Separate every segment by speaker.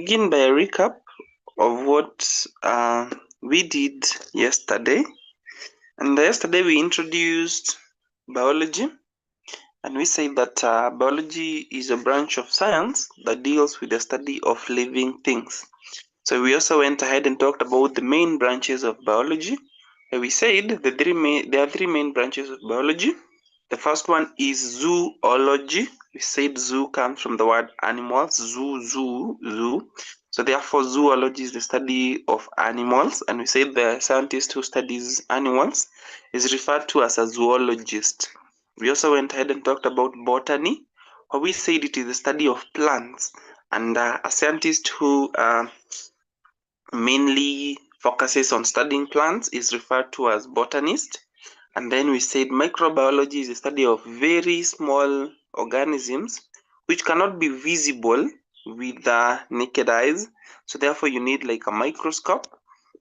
Speaker 1: begin by a recap of what we did yesterday. And yesterday we introduced biology, and we said that biology is a branch of science that deals with the study of living things. So we also went ahead and talked about the main branches of biology. And we said there are three main branches of biology. The first one is zoology. We said zoo comes from the word animals, zoo. So therefore, zoology is the study of animals, and we said the scientist who studies animals is referred to as a zoologist. We also went ahead and talked about botany, where we said it is the study of plants, and a scientist who mainly focuses on studying plants is referred to as botanist. And then we said microbiology is the study of very small organisms which cannot be visible with the naked eyes. So therefore you need like a microscope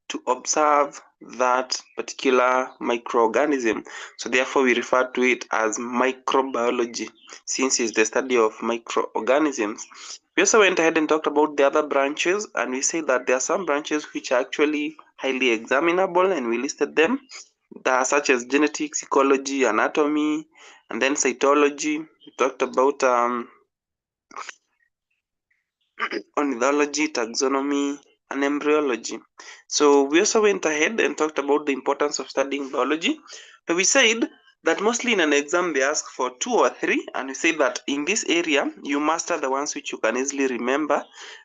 Speaker 1: to observe that particular microorganism. So therefore we refer to it as microbiology, since it's the study of microorganisms. We also went ahead and talked about the other branches, and we said that there are some branches which are actually highly examinable, and we listed them, such as genetics, ecology, anatomy, and then cytology. We talked about ornithology, taxonomy, and embryology. So we also went ahead and talked about the importance of studying biology. We said that mostly in an exam they ask for 2 or 3, and we say that in this area you master the ones which you can easily remember.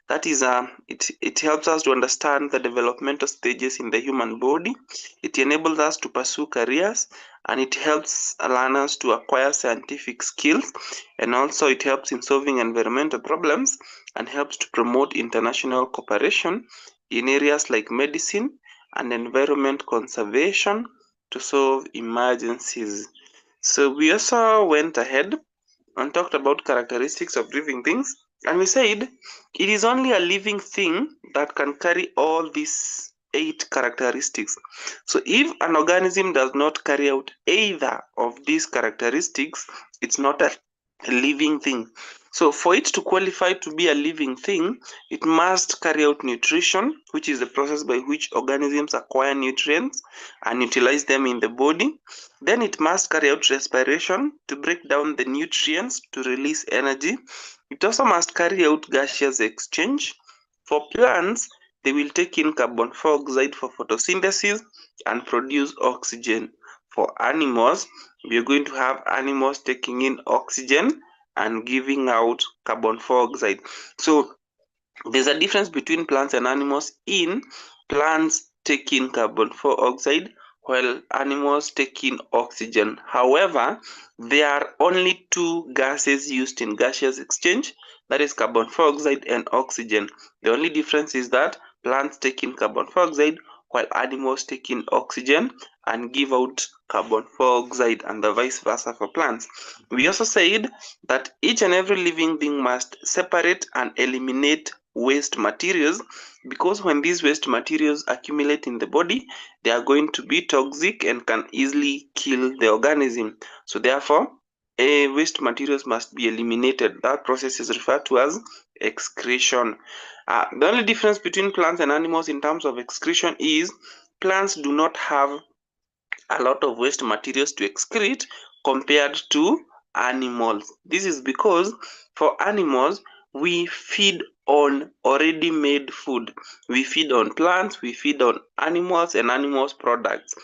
Speaker 1: That is, it helps us to understand the developmental stages in the human body. It enables us to pursue careers, and it helps learners to acquire scientific skills, and also it helps in solving environmental problems and helps to promote international cooperation in areas like medicine and environment conservation to solve emergencies. So we also went ahead and talked about characteristics of living things, and we said it is only a living thing that can carry all these 8 characteristics. So if an organism does not carry out either of these characteristics, it's not a living thing. So for it to qualify to be a living thing, it must carry out nutrition, which is the process by which organisms acquire nutrients and utilize them in the body. Then it must carry out respiration to break down the nutrients to release energy. It also must carry out gaseous exchange. For plants, they will take in carbon dioxide for photosynthesis and produce oxygen. For animals, we are going to have animals taking in oxygen and giving out carbon dioxide. So there's a difference between plants and animals in plants taking carbon dioxide while animals take in oxygen. However, there are only 2 gases used in gaseous exchange, that is carbon dioxide and oxygen. The only difference is that plants take in carbon dioxide while animals take in oxygen and give out carbon dioxide, and the vice versa for plants. We also said that each and every living thing must separate and eliminate waste materials, because when these waste materials accumulate in the body, they are going to be toxic and can easily kill the organism. So therefore, waste materials must be eliminated. That process is referred to as excretion. The only difference between plants and animals in terms of excretion is plants do not have a lot of waste materials to excrete compared to animals. This is because for animals, we feed on already made food. We feed on plants, we feed on animals and animals products.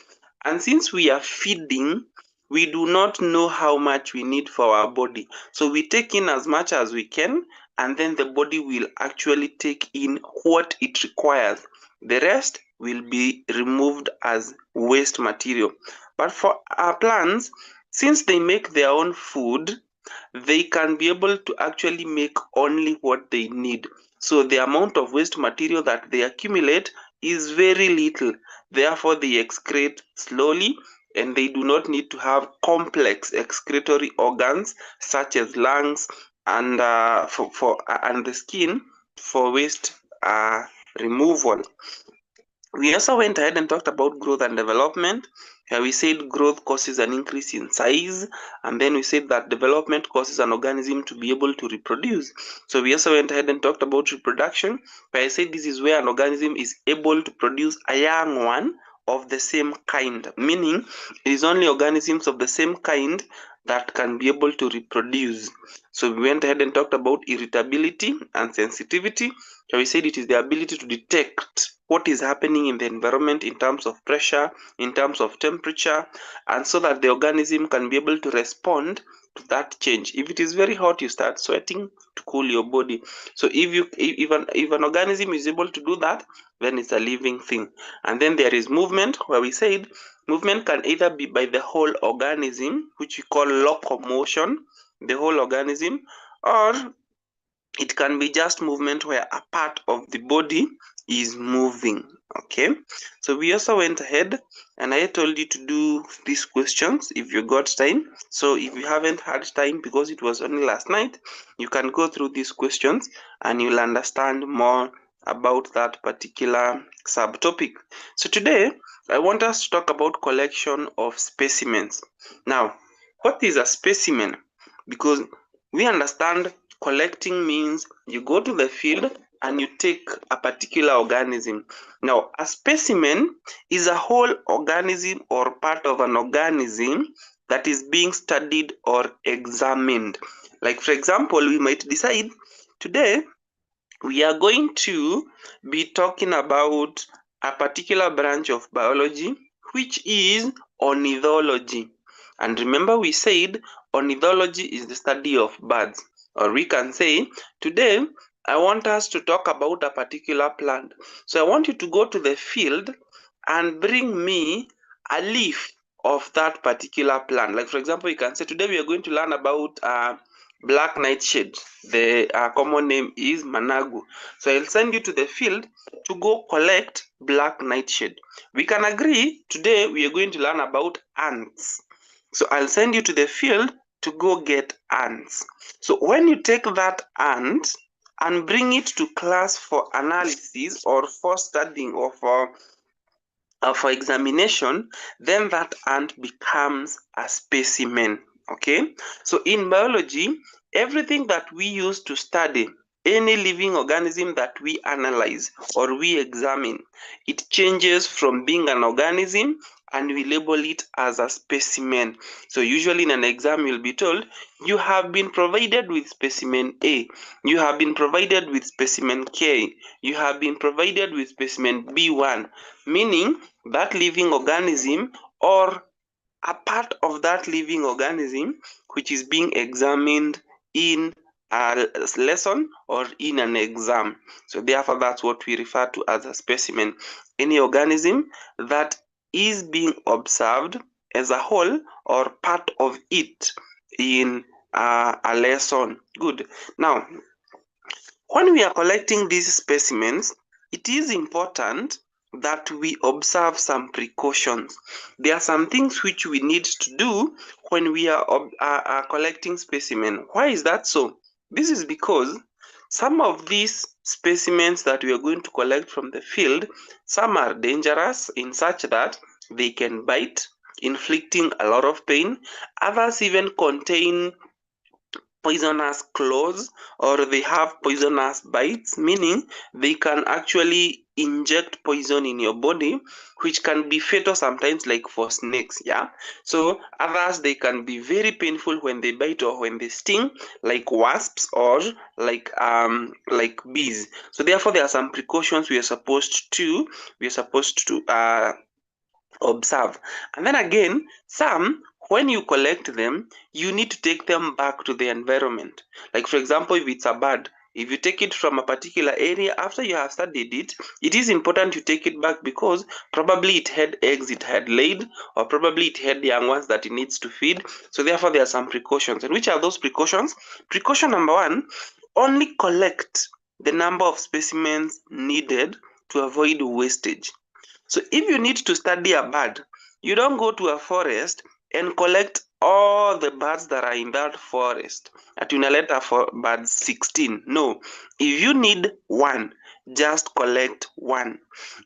Speaker 1: And since we are feeding, we do not know how much we need for our body. So we take in as much as we can, and then the body will actually take in what it requires. The rest will be removed as waste material. But for our plants, since they make their own food, they can be able to actually make only what they need. So the amount of waste material that they accumulate is very little. Therefore, they excrete slowly, and they do not need to have complex excretory organs such as lungs and and the skin for waste removal. We also went ahead and talked about growth and development. We said growth causes an increase in size, and then we said that development causes an organism to be able to reproduce. So we also went ahead and talked about reproduction, where I said this is where an organism is able to produce a young one of the same kind, meaning it is only organisms of the same kind that can be able to reproduce. So we went ahead and talked about irritability and sensitivity. So we said it is the ability to detect what is happening in the environment in terms of pressure, in terms of temperature, and so that the organism can be able to respond to that change. If it is very hot, you start sweating to cool your body. So if an organism is able to do that, then it's a living thing. And then there is movement, where we said movement can either be by the whole organism, which we call locomotion, the whole organism, or it can be just movement where a part of the body is moving. Okay, so we also went ahead and I told you to do these questions if you got time. So if you haven't had time because it was only last night, you can go through these questions and you'll understand more about that particular subtopic. So today I want us to talk about collection of specimens. Now, what is a specimen? Because we understand collecting means you go to the field and you take a particular organism. Now, a specimen is a whole organism or part of an organism that is being studied or examined. Like, for example, we might decide today we are going to be talking about a particular branch of biology, which is ornithology. And remember, we said ornithology is the study of birds. Or we can say, today, I want us to talk about a particular plant. So I want you to go to the field and bring me a leaf of that particular plant. Like, for example, you can say, today we are going to learn about black nightshade. The common name is managu. So I'll send you to the field to go collect black nightshade. We can agree today we are going to learn about ants. So I'll send you to the field to go get ants. So when you take that ant and bring it to class for analysis or for studying or for examination, then that ant becomes a specimen. Okay, so in biology, everything that we use to study any living organism that we analyze or we examine, it changes from being an organism and we label it as a specimen. So usually in an exam, you'll be told you have been provided with specimen A, you have been provided with specimen K, you have been provided with specimen B1, meaning that living organism or a part of that living organism which is being examined in a lesson or in an exam. So therefore, that's what we refer to as a specimen. Any organism that is being observed as a whole or part of it in a lesson. Good. Now, when we are collecting these specimens, it is important that we observe some precautions. There are some things which we need to do when we are collecting specimen. Why is that so? This is because some of these specimens that we are going to collect from the field, some are dangerous in such that they can bite, inflicting a lot of pain. Others even contain poisonous claws or they have poisonous bites, meaning they can actually inject poison in your body, which can be fatal sometimes, like for snakes. Yeah, so others, they can be very painful when they bite or when they sting, like wasps or like bees. So therefore there are some precautions we are supposed to observe. And then again, some, when you collect them, you need to take them back to the environment. Like, for example, if it's a bird, if you take it from a particular area after you have studied it, it is important to take it back because probably it had eggs it had laid, or probably it had young ones that it needs to feed. So therefore there are some precautions. And which are those precautions? Precaution number one: only collect the number of specimens needed to avoid wastage. So if you need to study a bird, you don't go to a forest and collect all the birds that are in that forest. At unaleta for birds 16. No. If you need one, just collect one.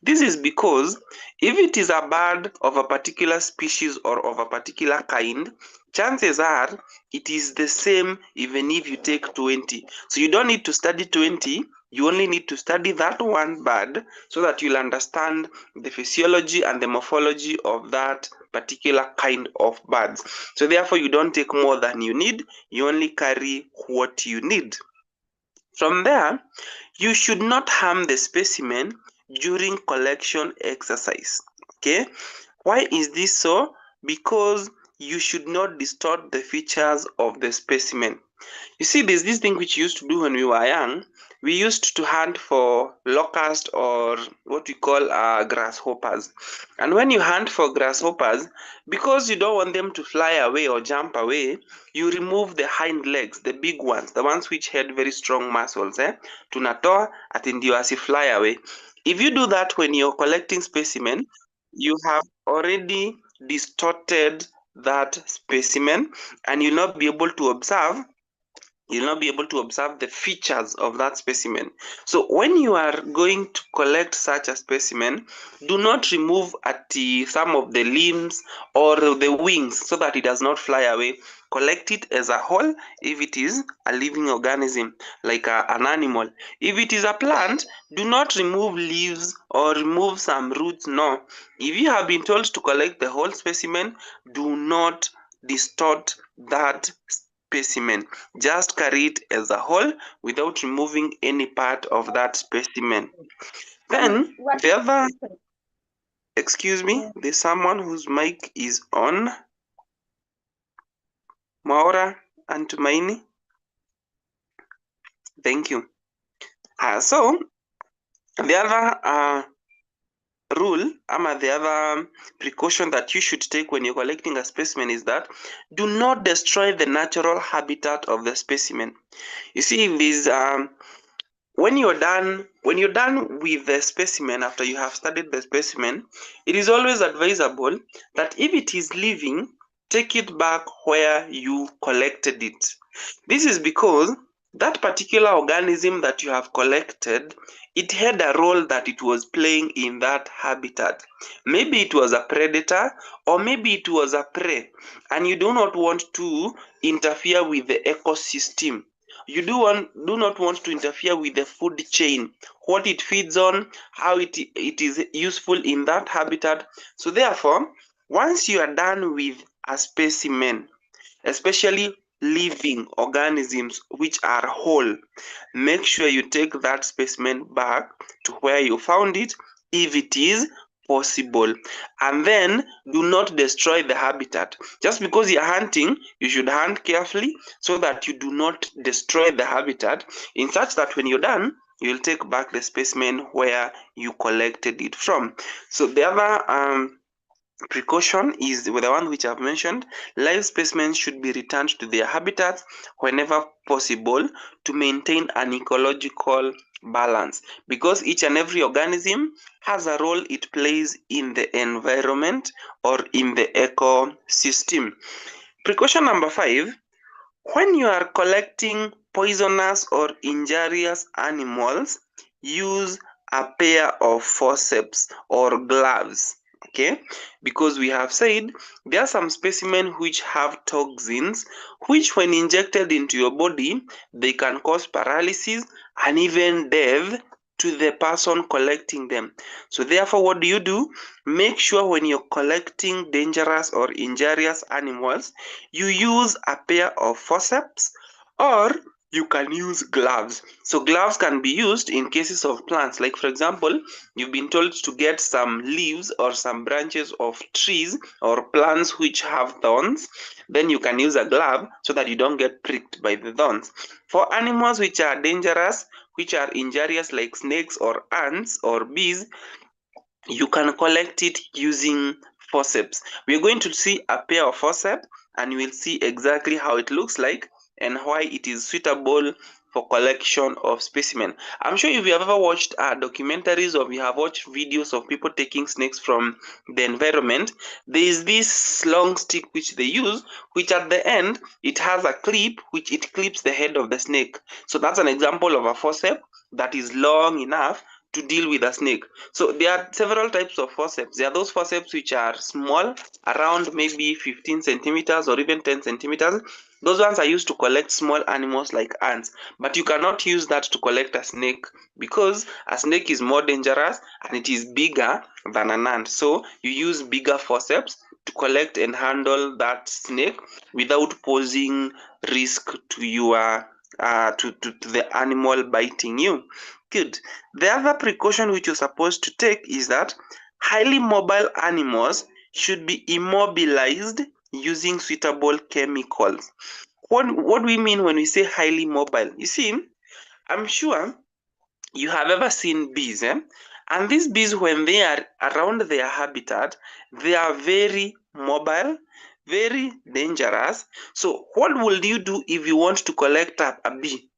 Speaker 1: This is because if it is a bird of a particular species or of a particular kind, chances are it is the same even if you take 20. So you don't need to study 20, you only need to study that one bird so that you'll understand the physiology and the morphology of that particular kind of birds. So therefore you don't take more than you need, you only carry what you need. From there, you should not harm the specimen during collection exercise. Okay, why is this so? Because you should not distort the features of the specimen. You see, there's this thing which we used to do when we were young. We used to hunt for locust or what we call grasshoppers. And when you hunt for grasshoppers, because you don't want them to fly away or jump away, you remove the hind legs, the big ones, the ones which had very strong muscles. Tunatoa ati ndio asifly away. If you do that when you're collecting specimen, you have already distorted that specimen and you'll not be able to observe the features of that specimen. So when you are going to collect such a specimen, do not remove some of the limbs or the wings so that it does not fly away. Collect it as a whole if it is a living organism like an animal. If it is a plant, do not remove leaves or remove some roots. No. If you have been told to collect the whole specimen, do not distort that specimen. Just carry it as a whole without removing any part of that specimen. Then the other, excuse me, there's someone whose mic is on. Maura and Tumaini. Thank you. So the other rule, the other precaution that you should take when you're collecting a specimen is that do not destroy the natural habitat of the specimen. You see, these when you're done with the specimen, after you have studied the specimen, it is always advisable that if it is living, take it back where you collected it. This is because that particular organism that you have collected, it had a role that it was playing in that habitat. Maybe it was a predator or maybe it was a prey, and you do not want to interfere with the ecosystem. You do not want to interfere with the food chain, what it feeds on, how it is useful in that habitat. So therefore, once you are done with a specimen, especially living organisms which are whole, make sure you take that specimen back to where you found it if it is possible, and then do not destroy the habitat. Just because you're hunting, you should hunt carefully so that you do not destroy the habitat, in such that when you're done, you'll take back the specimen where you collected it from. So the other precaution is the one which I've mentioned. Live specimens should be returned to their habitats whenever possible to maintain an ecological balance, because each and every organism has a role it plays in the environment or in the ecosystem. Precaution number 5, when you are collecting poisonous or injurious animals, use a pair of forceps or gloves. Okay, because we have said there are some specimens which have toxins which, when injected into your body, they can cause paralysis and even death to the person collecting them. So therefore, what do? Make sure when you're collecting dangerous or injurious animals, you use a pair of forceps, or you can use gloves. So gloves can be used in cases of plants. Like for example, you've been told to get some leaves or some branches of trees or plants which have thorns. Then you can use a glove so that you don't get pricked by the thorns. For animals which are dangerous, which are injurious like snakes or ants or bees, you can collect it using forceps. We're going to see a pair of forceps and we'll see exactly how it looks like and why it is suitable for collection of specimen. I'm sure if you have ever watched documentaries or you have watched videos of people taking snakes from the environment, there is this long stick which they use, which at the end it has a clip which it clips the head of the snake. So that's an example of a forceps that is long enough to deal with a snake. So there are several types of forceps. There are those forceps which are small, around maybe 15 centimeters or even 10 centimeters. Those ones are used to collect small animals like ants, but you cannot use that to collect a snake because a snake is more dangerous and it is bigger than an ant. So you use bigger forceps to collect and handle that snake without posing risk to your to the animal biting you. Good. The other precaution which you're supposed to take is that highly mobile animals should be immobilized using suitable chemicals. What do we mean when we say highly mobile? You see, I'm sure you have ever seen bees, and these bees, when they are around their habitat, they are very mobile, very dangerous. So what will you do if you want to collect a bee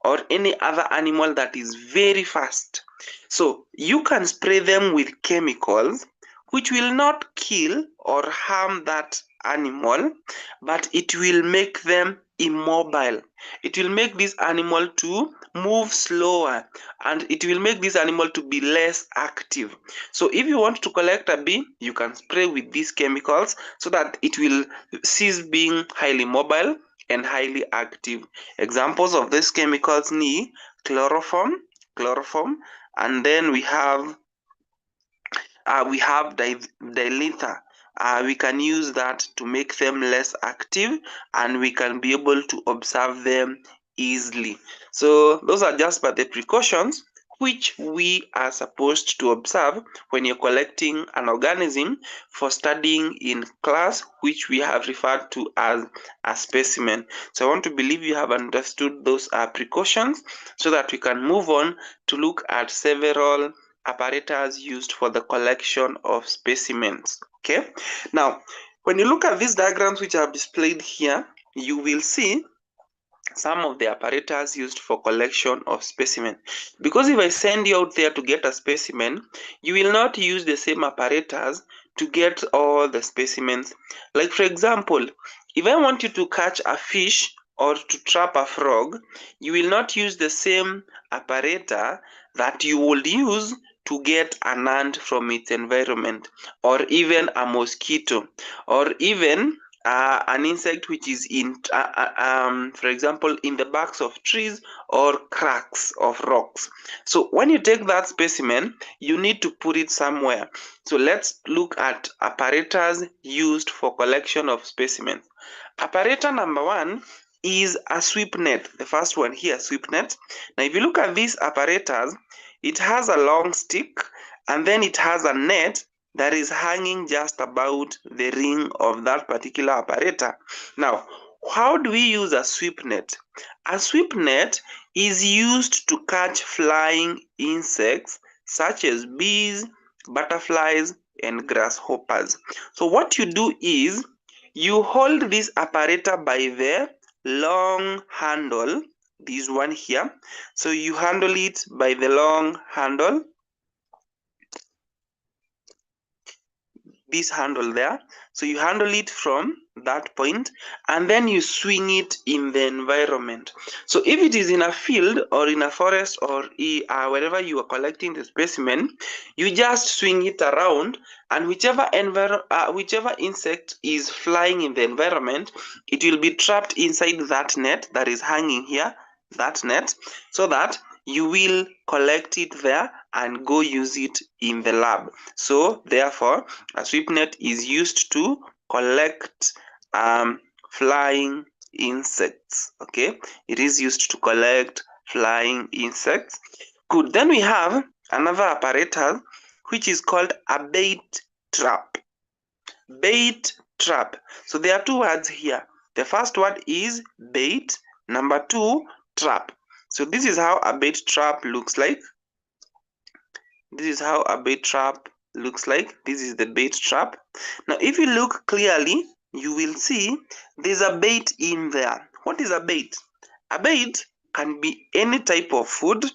Speaker 1: or any other animal that is very fast? So you can spray them with chemicals which will not kill or harm that animal, but it will make them immobile. It will make this animal to move slower, and it will make this animal to be less active. So if you want to collect a bee, you can spray with these chemicals so that it will cease being highly mobile and highly active. Examples of these chemicals need chloroform, and then we have dilither. We can use that to make them less active, and we can be able to observe them easily. So those are just but the precautions which we are supposed to observe when you're collecting an organism for studying in class, which we have referred to as a specimen. So I want to believe you have understood those precautions so that we can move on to look at several apparatus used for the collection of specimens. Okay, now when you look at these diagrams which are displayed here, you will see some of the apparatus used for collection of specimen. Because if I send you out there to get a specimen, you will not use the same apparatus to get all the specimens. Like for example, if I want you to catch a fish or to trap a frog, you will not use the same apparatus that you would use to get an ant from its environment, or even a mosquito, or even an insect which is in, for example, in the backs of trees or cracks of rocks. So when you take that specimen, you need to put it somewhere. So let's look at apparatus used for collection of specimens. Apparatus number one is a sweep net. The first one here, sweep net. Now, if you look at this apparatus, it has a long stick, and then it has a net that is hanging just about the ring of that particular apparatus. Now, how do we use a sweep net? A sweep net is used to catch flying insects such as bees, butterflies, and grasshoppers. So what you do is you hold this apparatus by the long handle, this one here. So you handle it by the long handle, this handle there. So you handle it from that point, and then you swing it in the environment. So if it is in a field or in a forest or wherever you are collecting the specimen, you just swing it around, and whichever insect is flying in the environment, it will be trapped inside that net that is hanging here, that net, so that you will collect it there and go use it in the lab. So therefore, a sweep net is used to collect flying insects. Okay, it is used to collect flying insects. Good. Then we have another apparatus which is called a bait trap. Bait trap. So there are two words here. The first word is bait. Number two, trap. So this is how a bait trap looks like. This is how a bait trap looks like. This is the bait trap. Now, if you look clearly, you will see there's a bait in there. What is a bait? A bait can be any type of food,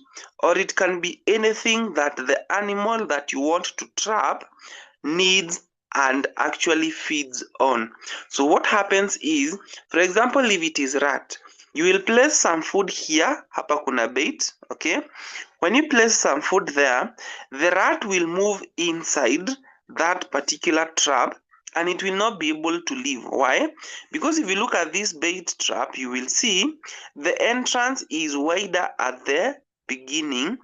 Speaker 1: or it can be anything that the animal that you want to trap needs and actually feeds on. So what happens is, for example, if it is rat, you will place some food here. Hapa kuna bait, okay? When you place some food there, the rat will move inside that particular trap and it will not be able to leave. Why? Because if you look at this bait trap, you will see the entrance is wider at the beginning,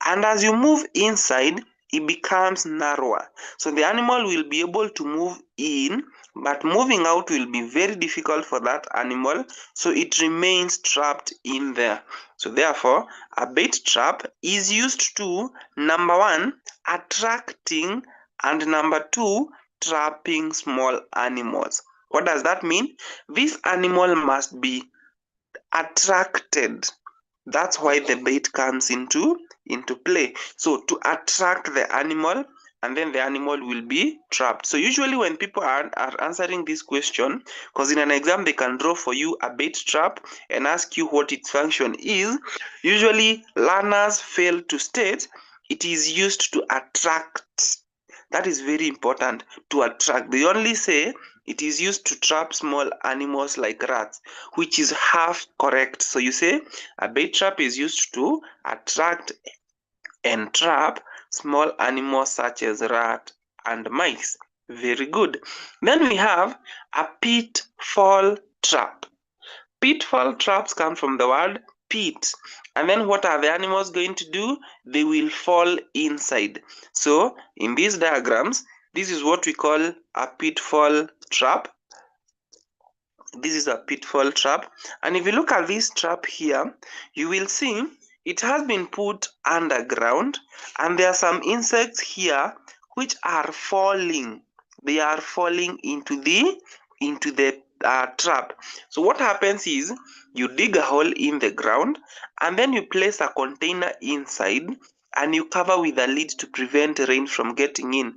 Speaker 1: and as you move inside, it becomes narrower. So the animal will be able to move in, but moving out will be very difficult for that animal, so it remains trapped in there. So therefore, a bait trap is used to, number one, attracting, and number two, trapping small animals. What does that mean? This animal must be attracted. That's why the bait comes into play. So to attract the animal, and then the animal will be trapped. So usually when people are answering this question, because in an exam they can draw for you a bait trap and ask you what its function is, usually learners fail to state it is used to attract. That is very important, to attract. They only say it is used to trap small animals like rats, which is half correct. So you say a bait trap is used to attract and trap small animals such as rat and mice. Very good. Then we have a pitfall trap. Pitfall traps come from the word pit. And then what are the animals going to do? They will fall inside. So in these diagrams, this is what we call a pitfall trap. This is a pitfall trap. And if you look at this trap here, you will see it has been put underground, and there are some insects here which are falling. They are falling into the trap. So what happens is you dig a hole in the ground, and then you place a container inside, and you cover with a lid to prevent rain from getting in.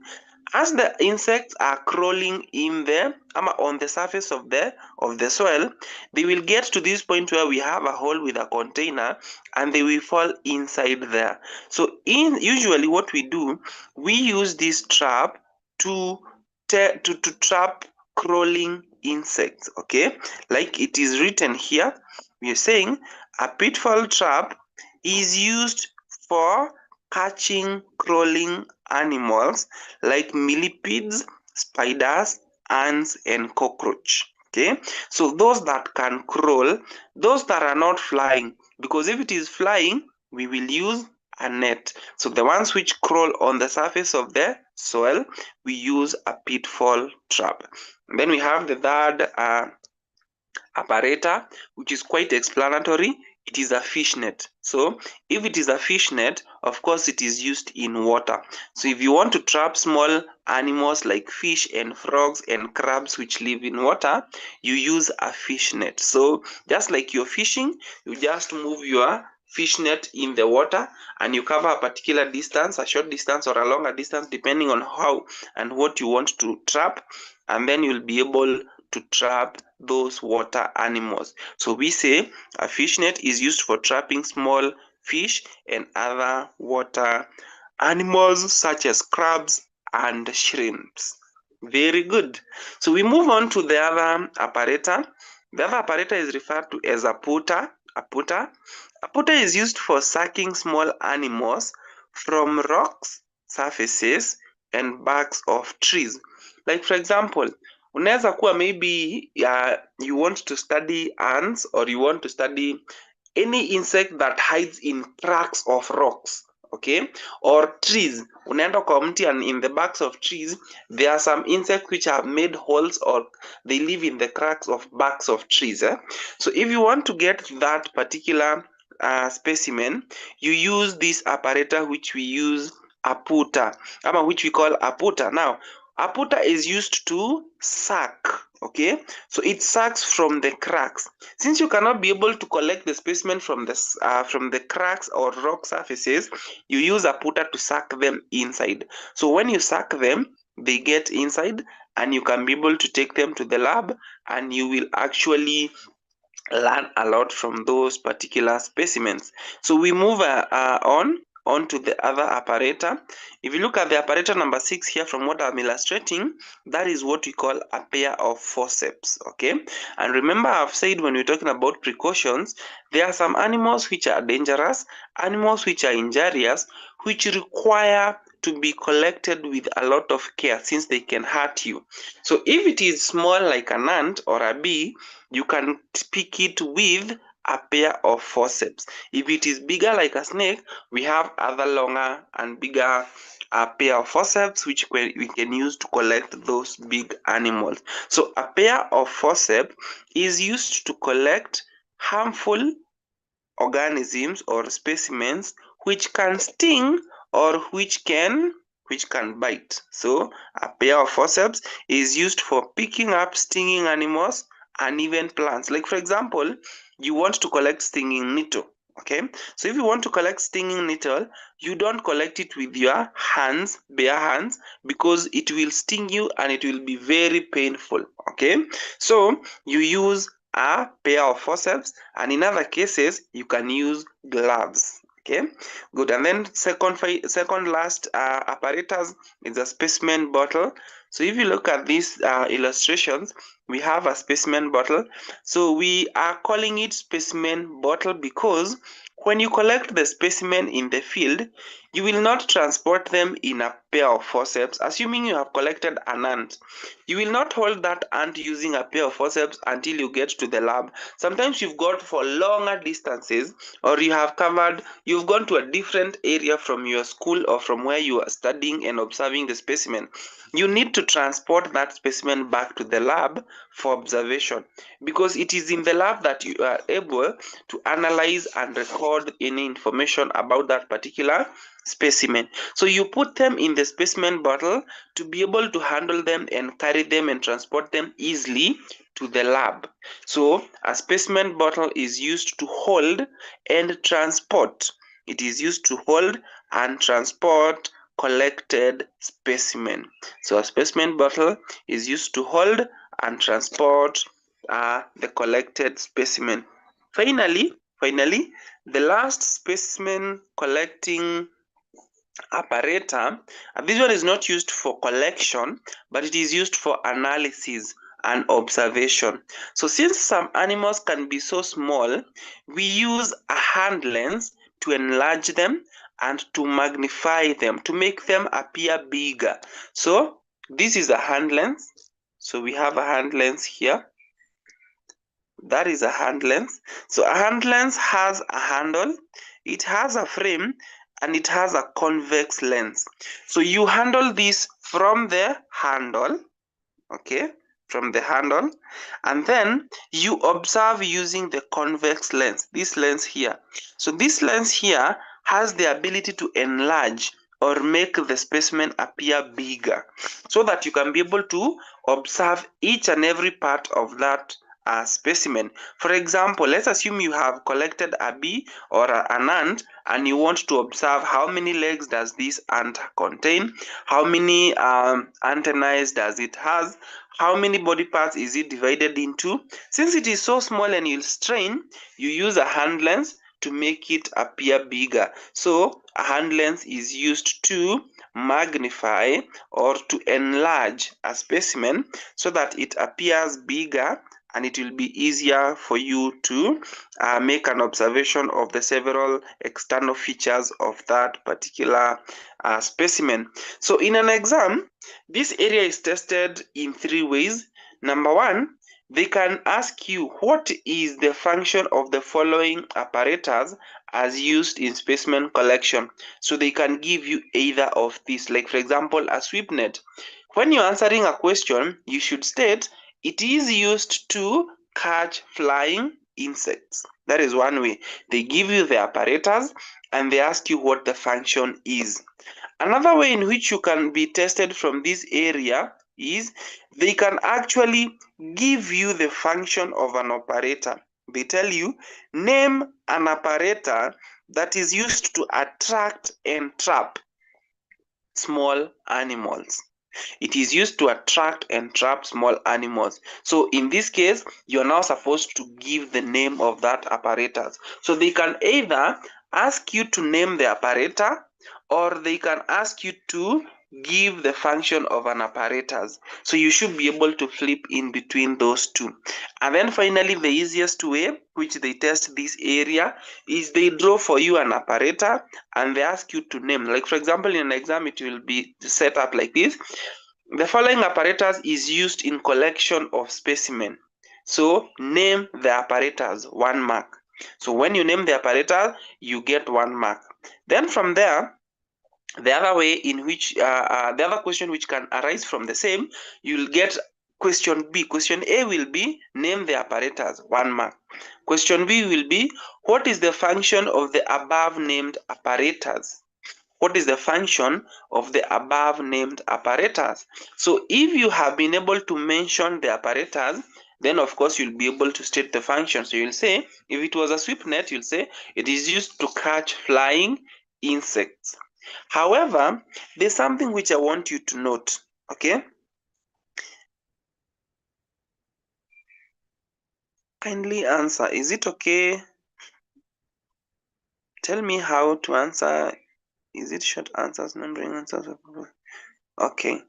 Speaker 1: As the insects are crawling in there on the surface of the soil, they will get to this point where we have a hole with a container, and they will fall inside there. So usually what we do, we use this trap to trap crawling insects, okay? Like it is written here, we are saying a pitfall trap is used for catching crawling animals like millipedes, spiders, ants, and cockroach. Okay, so those that can crawl, those that are not flying, because if it is flying, we will use a net. So the ones which crawl on the surface of the soil, we use a pitfall trap. And then we have the third apparatus, which is quite explanatory. It is a fish net. So if it is a fish net, of course it is used in water. So if you want to trap small animals like fish and frogs and crabs which live in water, you use a fish net. So just like you're fishing, you just move your fish net in the water, and you cover a particular distance, a short distance or a longer distance, depending on how and what you want to trap, and then you'll be able to trap those water animals. So we say a fish net is used for trapping small fish and other water animals such as crabs and shrimps. Very good. So we move on to the other apparatus. The other apparatus is referred to as a putter. A putter. A putter is used for sucking small animals from rocks, surfaces, and barks of trees. Like for example, unaweza kuwa maybe you want to study ants, or you want to study any insect that hides in cracks of rocks, okay, or trees. Unaenda kwa mti, and in the barks of trees there are some insects which have made holes, or they live in the cracks of barks of trees. So if you want to get that particular specimen, you use this apparatus which we use a putter, which we call a putter. Now a putter is used to suck, okay, so it sucks from the cracks. Since you cannot be able to collect the specimen from the cracks or rock surfaces, you use a putter to suck them inside. So when you suck them, they get inside, and you can be able to take them to the lab, and you will actually learn a lot from those particular specimens. So we move on. onto the other apparator. If you look at the apparator number 6 here from what I'm illustrating, that is what we call a pair of forceps, okay? And remember, I've said when we're talking about precautions, there are some animals which are dangerous, animals which are injurious, which require to be collected with a lot of care since they can hurt you. So if it is small like an ant or a bee, you can pick it with a pair of forceps. If it is bigger like a snake, we have other longer and bigger pair of forceps which we can use to collect those big animals. So a pair of forceps is used to collect harmful organisms or specimens which can sting or which can bite. So a pair of forceps is used for picking up stinging animals and even plants. Like for example, you want to collect stinging nettle. Okay, so if you want to collect stinging nettle, you don't collect it with your hands, bare hands, because it will sting you and it will be very painful. Okay, so you use a pair of forceps, and in other cases you can use gloves. Okay, good. And then second last apparatus is a specimen bottle. So if you look at these illustrations, we have a specimen bottle. So we are calling it specimen bottle because when you collect the specimen in the field, you will not transport them in a pair of forceps. Assuming you have collected an ant, you will not hold that ant using a pair of forceps until you get to the lab. Sometimes you've got for longer distances, or you've gone to a different area from your school or from where you are studying and observing the specimen. You need to transport that specimen back to the lab for observation, because it is in the lab that you are able to analyze and record any information about that particular specimen. So you put them in the specimen bottle to be able to handle them and carry them and transport them easily to the lab. So a specimen bottle is used to hold and transport. It is used to hold and transport collected specimen. So a specimen bottle is used to hold and transport the collected specimen. Finally, the last specimen collecting apparatus, this one is not used for collection, but it is used for analysis and observation. So since some animals can be so small, we use a hand lens to enlarge them and to magnify them, to make them appear bigger. So this is a hand lens. So we have a hand lens here. That is a hand lens. So a hand lens has a handle, it has a frame, and it has a convex lens. So you handle this from the handle, okay, from the handle, and then you observe using the convex lens, this lens here. So this lens here has the ability to enlarge or make the specimen appear bigger, so that you can be able to observe each and every part of that specimen. For example, let's assume you have collected a bee or an ant, and you want to observe how many legs does this ant contain, how many antennae does it has, how many body parts is it divided into. Since it is so small and you'll strain, you use a hand lens to make it appear bigger. So a hand lens is used to magnify or to enlarge a specimen so that it appears bigger, and it will be easier for you to make an observation of the several external features of that particular specimen. So in an exam, this area is tested in 3 ways. Number 1, they can ask you what is the function of the following apparatus as used in specimen collection. So they can give you either of these, like for example a sweep net. When you're answering a question, you should state it is used to catch flying insects. That is one way. They give you the apparatus and they ask you what the function is. Another way in which you can be tested from this area is they can actually give you the function of an operator. They tell you, name an operator that is used to attract and trap small animals. It is used to attract and trap small animals. So in this case, you're now supposed to give the name of that apparatus. So they can either ask you to name the operator, or they can ask you to give the function of an apparatus. So you should be able to flip in between those two. And then finally, the easiest way which they test this area is they draw for you an operator and they ask you to name. Like for example, in an exam, it will be set up like this. The following apparatus is used in collection of specimen. So name the apparatus, 1 mark. So when you name the apparatus, you get 1 mark. Then from there, the other way in which the other question which can arise from the same, you'll get question B. Question A will be name the apparatus, 1 mark. Question B will be what is the function of the above named apparatus? What is the function of the above named apparatus? So if you have been able to mention the apparatus, then of course you'll be able to state the function. So you'll say, if it was a sweep net, you'll say it is used to catch flying insects. However, there's something which I want you to note, okay? Kindly answer. Is it okay? Tell me how to answer. Is it short answers, numbering answers? Okay.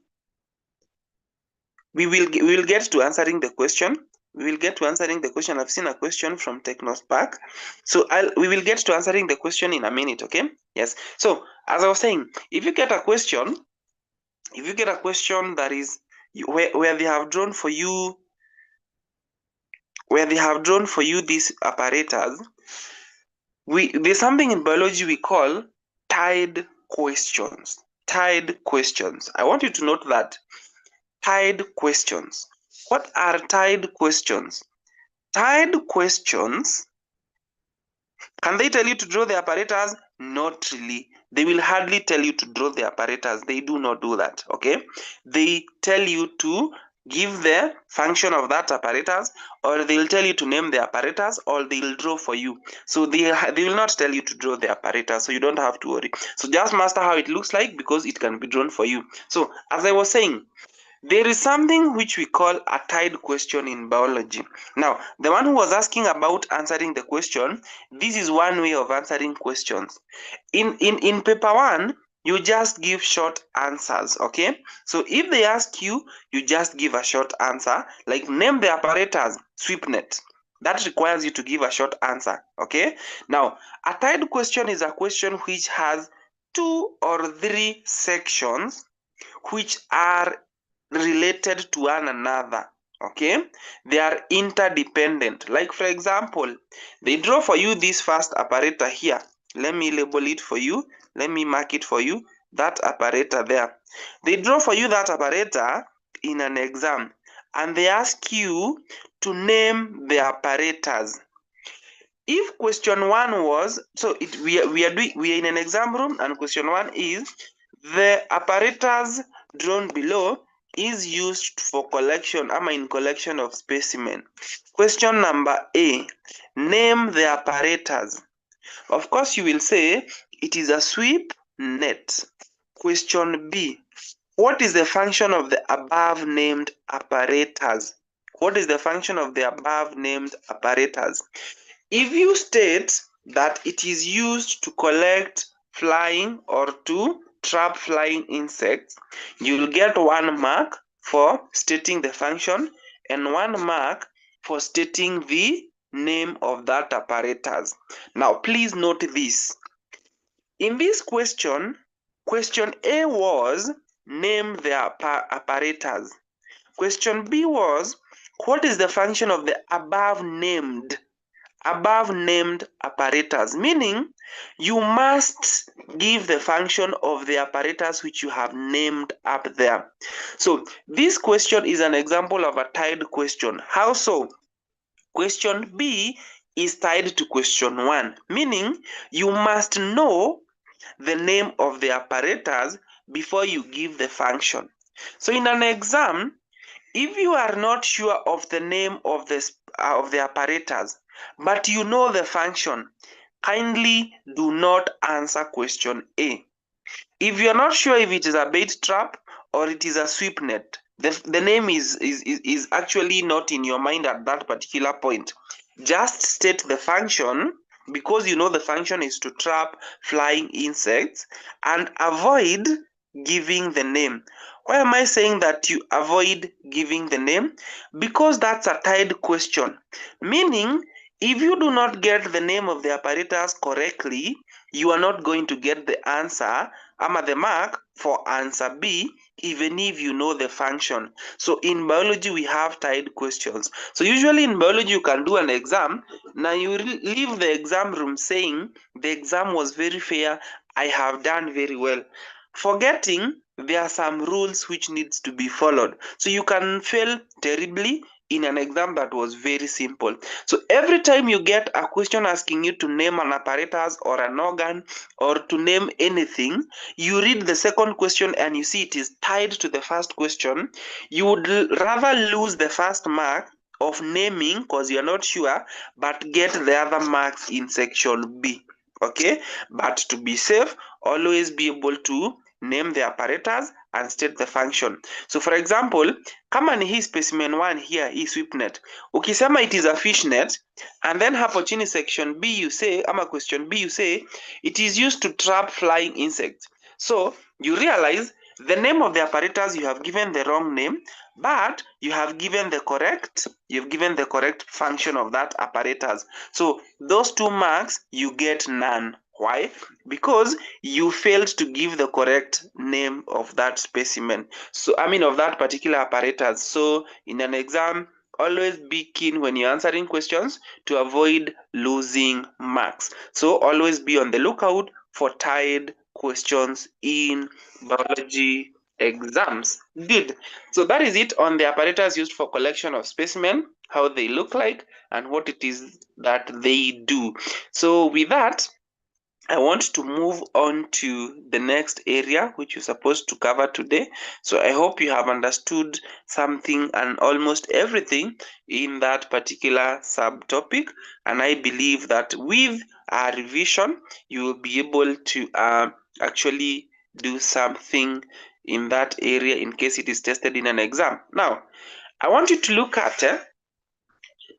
Speaker 1: We will get to answering the question. We will get to answering the question. I've seen a question from Technospark. So we will get to answering the question in a minute, okay? Yes. So as I was saying, if you get a question that is where they have drawn for you these apparatus, there's something in biology we call tied questions. Tied questions. I want you to note that. Tied questions. What are tied questions? Tied questions, can they tell you to draw the apparatus? Not really. They will hardly tell you to draw the apparatus. They do not do that, okay? They tell you to give the function of that apparatus, or they'll tell you to name the apparatus, or they'll draw for you. So they will not tell you to draw the apparatus, so you don't have to worry. So just master how it looks like because it can be drawn for you. So as I was saying, there is something which we call a tied question in biology. Now, the one who was asking about answering the question, this is one way of answering questions. In paper 1, you just give short answers, okay? So if they ask you, you just give a short answer, like name the apparatus, SweepNet. That requires you to give a short answer, okay? Now, a tied question is a question which has 2 or 3 sections which are related to one another, okay? They are interdependent. Like for example, they draw for you this first apparator here. Let me label it for you. Let me mark it for you. That apparator there. They draw for you that apparator in an exam, and they ask you to name the apparatus. If question 1 was, so we are in an exam room, and question 1 is the apparatus drawn below is used for collection in collection of specimen. Question number A, name the apparatus. Of course, you will say it is a sweep net. Question B, what is the function of the above named apparatus? What is the function of the above named apparatus? If you state that it is used to collect flying or to trap flying insects, you will get 1 mark for stating the function and 1 mark for stating the name of that apparatus. Now, please note this. In this question, question A was name the apparatus. Question B was what is the function of the above named apparatus, meaning you must give the function of the apparatus which you have named up there. So this question is an example of a tied question. How so? Question B is tied to question 1, meaning you must know the name of the apparatus before you give the function. So in an exam, if you are not sure of the name of the apparatus, but you know the function, kindly do not answer question A. If you are not sure if it is a bait trap or it is a sweep net, the name is actually not in your mind at that particular point. Just state the function because you know the function is to trap flying insects, and avoid giving the name. Why am I saying that you avoid giving the name? Because that's a tied question. Meaning, if you do not get the name of the apparatus correctly, you are not going to get the answer, the mark for answer B, even if you know the function. So in biology, we have tied questions. So usually in biology, you can do an exam. Now you leave the exam room saying, the exam was very fair, I have done very well. Forgetting there are some rules which needs to be followed. So you can fail terribly in an exam that was very simple. So every time you get a question asking you to name an apparatus or an organ or to name anything, you read the second question and you see it is tied to the first question, you would rather lose the first mark of naming because you're not sure, but get the other marks in section B. Okay, but to be safe, always be able to name the apparatus and state the function. So for example, kama ni hii specimen 1 here, hii sweepnet, ukisema it is a fishnet, and then hapo chini section B you say, question B you say, it is used to trap flying insects. So you realize the name of the apparatus, you have given the wrong name, but you've given the correct function of that apparatus. So those 2 marks, you get none. Why? Because you failed to give the correct name of that specimen. So of that particular apparatus. So in an exam, always be keen when you're answering questions to avoid losing marks. So always be on the lookout for tied questions in biology exams. Good. So that is it on the apparatus used for collection of specimen, how they look like, and what it is that they do. So with that, I want to move on to the next area which you're supposed to cover today. So I hope you have understood something and almost everything in that particular subtopic. And I believe that with a revision, you will be able to actually do something in that area in case it is tested in an exam. Now, I want you to look at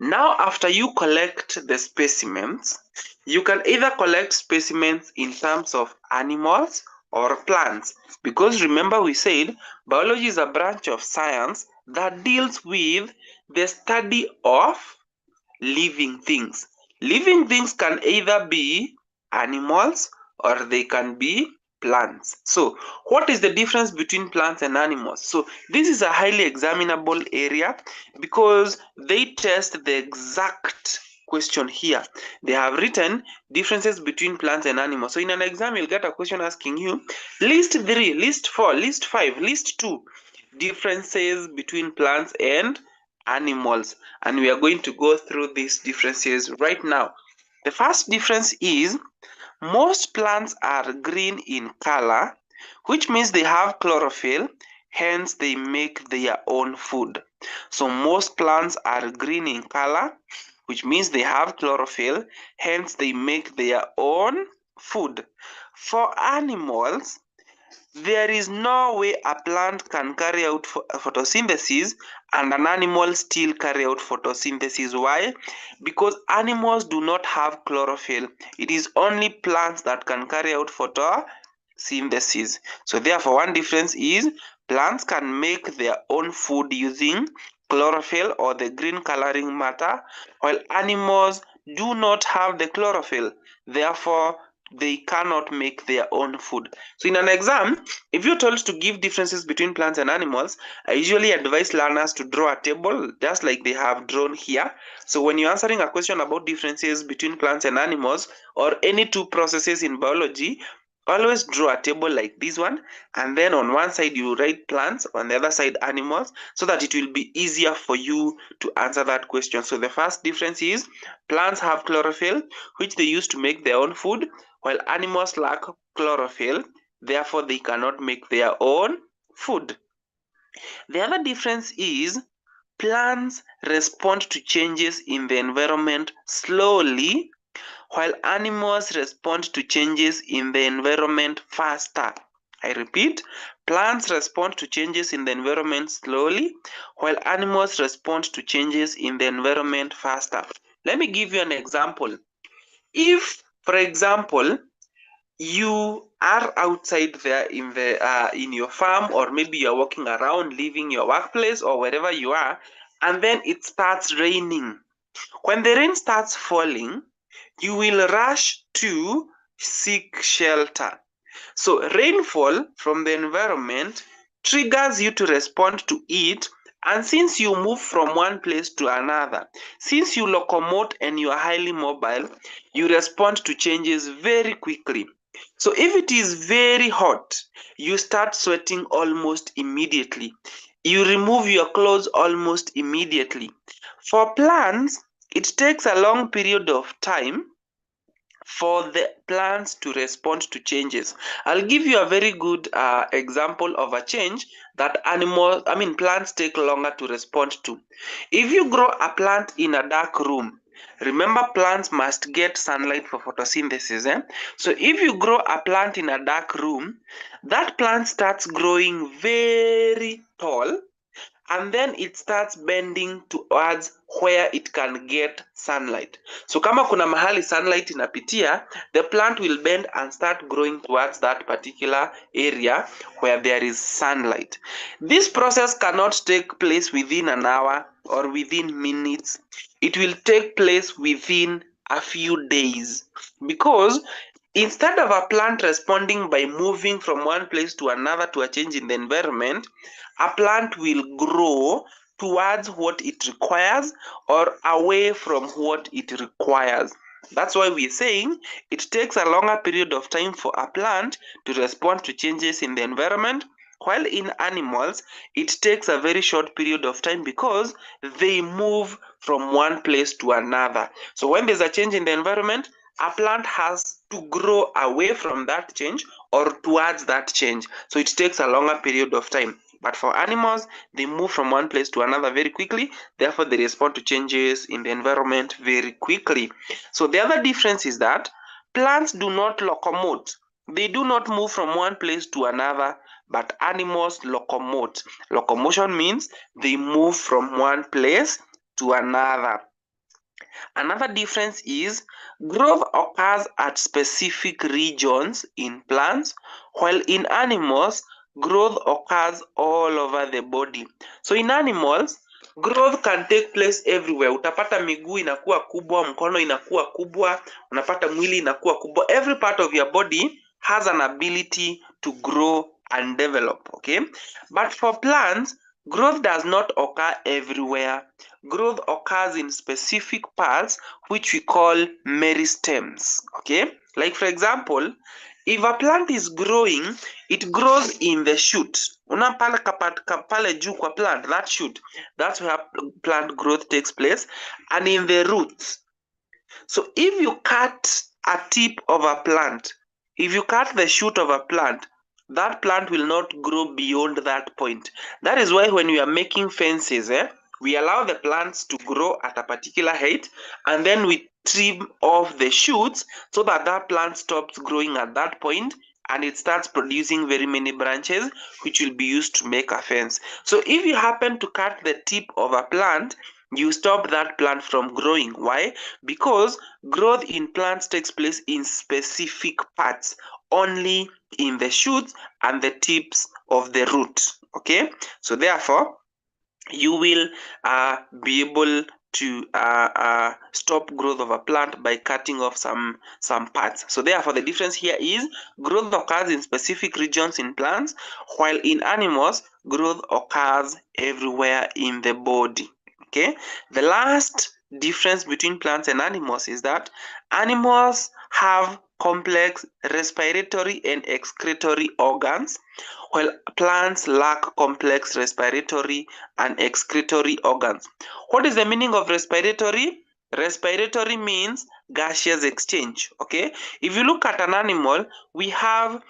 Speaker 1: now, after you collect the specimens, you can either collect specimens in terms of animals or plants. Because remember we said biology is a branch of science that deals with the study of living things. Living things can either be animals or they can be plants. So what is the difference between plants and animals? So this is a highly examinable area because they test the exact question here. They have written differences between plants and animals. So in an exam, you'll get a question asking you, list 3, list 4, list 5, list 2 differences between plants and animals. And we are going to go through these differences right now. The first difference is most plants are green in color, which means they have chlorophyll, hence they make their own food. So most plants are green in color, which means they have chlorophyll, hence they make their own food. For animals, there is no way a plant can carry out photosynthesis and an animal still carry out photosynthesis. Why? Because animals do not have chlorophyll. It is only plants that can carry out photosynthesis. So therefore, one difference is plants can make their own food using chlorophyll or the green coloring matter, while animals do not have the chlorophyll. Therefore, they cannot make their own food. So in an exam, if you're told to give differences between plants and animals, I usually advise learners to draw a table just like they have drawn here. So when you're answering a question about differences between plants and animals or any 2 processes in biology, always draw a table like this one, and then on one side you write plants, on the other side animals, so that it will be easier for you to answer that question. So the first difference is plants have chlorophyll, which they use to make their own food, while animals lack chlorophyll, therefore they cannot make their own food. The other difference is plants respond to changes in the environment slowly, while animals respond to changes in the environment faster. I repeat, plants respond to changes in the environment slowly, while animals respond to changes in the environment faster. Let me give you an example. If, for example, you are outside there in your farm, or maybe you're walking around leaving your workplace or wherever you are, and then it starts raining. When the rain starts falling, you will rush to seek shelter. So rainfall from the environment triggers you to respond to it, and since you move from one place to another, since you locomote and you are highly mobile, you respond to changes very quickly. So if it is very hot, you start sweating almost immediately. You remove your clothes almost immediately. For plants, it takes a long period of time for the plants to respond to changes. I'll give you a very good example of a change that plants take longer to respond to. If you grow a plant in a dark room, remember plants must get sunlight for photosynthesis. So if you grow a plant in a dark room, that plant starts growing very tall, and then it starts bending towards where it can get sunlight. So kama kuna mahali sunlight inapitia, the plant will bend and start growing towards that particular area where there is sunlight. This process cannot take place within an hour or within minutes. It will take place within a few days, because instead of a plant responding by moving from one place to another to a change in the environment, a plant will grow towards what it requires or away from what it requires. That's why we're saying it takes a longer period of time for a plant to respond to changes in the environment, while in animals, it takes a very short period of time because they move from one place to another. So when there's a change in the environment, a plant has to grow away from that change or towards that change. So it takes a longer period of time. But for animals, they move from one place to another very quickly. Therefore, they respond to changes in the environment very quickly. So the other difference is that plants do not locomote. They do not move from one place to another, but animals locomote. Locomotion means they move from one place to another. Another difference is growth occurs at specific regions in plants, while in animals, growth occurs all over the body. So in animals, growth can take place everywhere. Utapata miguu inakuwa kubwa, mkono inakuwa kubwa, unapata mwili inakuwa kubwa. Every part of your body has an ability to grow and develop, okay? But for plants, growth does not occur everywhere. Growth occurs in specific parts which we call meristems, okay? Like for example, if a plant is growing, it grows in the shoot. Una pale juu kwa plant, that shoot, that's where plant growth takes place, and in the roots. So if you cut a tip of a plant, if you cut the shoot of a plant, that plant will not grow beyond that point. That is why when we are making fences, we allow the plants to grow at a particular height, and then we trim off the shoots so that that plant stops growing at that point and it starts producing very many branches which will be used to make a fence. So if you happen to cut the tip of a plant, you stop that plant from growing. Why? Because growth in plants takes place in specific parts, only in the shoots and the tips of the root. Okay, so therefore you will be able to stop growth of a plant by cutting off some parts. So therefore the difference here is growth occurs in specific regions in plants, while in animals growth occurs everywhere in the body. Okay, the last difference between plants and animals is that animals have complex respiratory and excretory organs, while plants lack complex respiratory and excretory organs. What is the meaning of respiratory? Respiratory means gaseous exchange. Okay, if you look at an animal, we have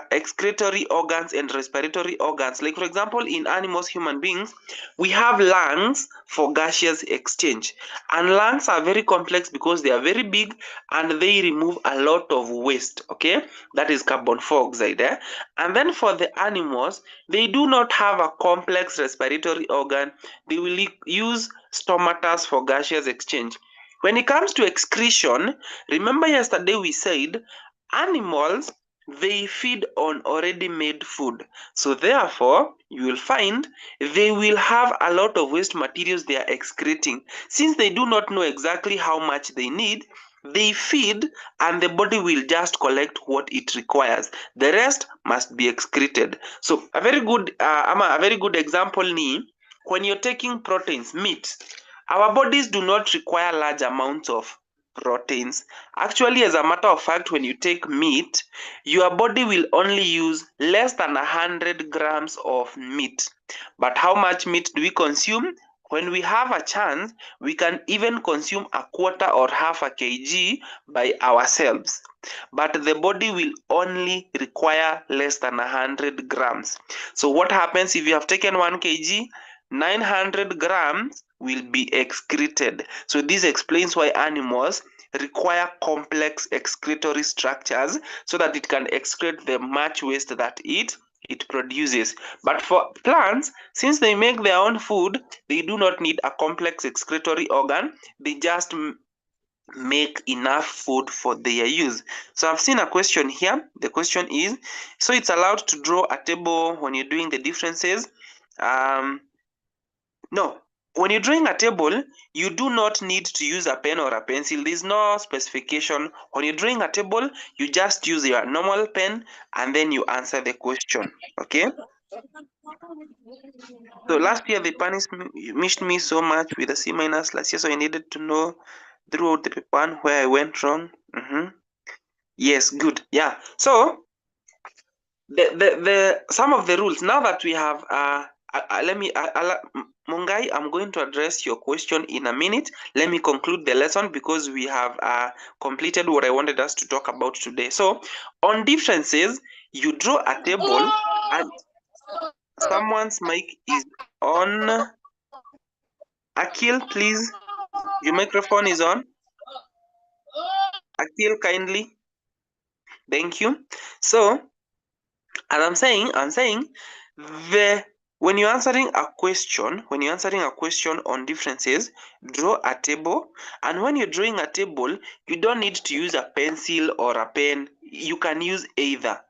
Speaker 1: excretory organs and respiratory organs. Like for example, in animals, human beings, we have lungs for gaseous exchange, and lungs are very complex because they are very big and they remove a lot of waste. Okay, that is carbon dioxide. And then for the animals, they do not have a complex respiratory organ. They will use stomatas for gaseous exchange. When it comes to excretion, remember yesterday we said animals, they feed on already made food. So therefore, you will find they will have a lot of waste materials they are excreting. Since they do not know exactly how much they need, they feed and the body will just collect what it requires. The rest must be excreted. So a very good example ni when you're taking proteins, meat, our bodies do not require large amounts of proteins. Actually, as a matter of fact, when you take meat, your body will only use less than 100 grams of meat. But how much meat do we consume? When we have a chance, we can even consume a quarter or half a kg by ourselves. But the body will only require less than 100 grams. So what happens if you have taken 1 kg? 900 grams will be excreted. So this explains why animals require complex excretory structures so that it can excrete the much waste that it produces. But for plants, since they make their own food, they do not need a complex excretory organ. They just make enough food for their use. So I've seen a question here. The question is, so it's allowed to draw a table when you're doing the differences. No, when you're drawing a table, you do not need to use a pen or a pencil. There's no specification. When you're drawing a table, you just use your normal pen and then you answer the question. Okay? So last year they punished me so much with a C minus last year, so I needed to know throughout the paper one where I went wrong. Yes, good. Yeah. So the some of the rules now that we have let me Mungai, I'm going to address your question in a minute. Let me conclude the lesson because we have completed what I wanted us to talk about today. So on differences, you draw a table and someone's mic is on. Akil, please, your microphone is on. Akil, kindly, thank you. So as I'm saying the when you're answering a question, on differences, draw a table. And when you're drawing a table, you don't need to use a pencil or a pen. You can use either.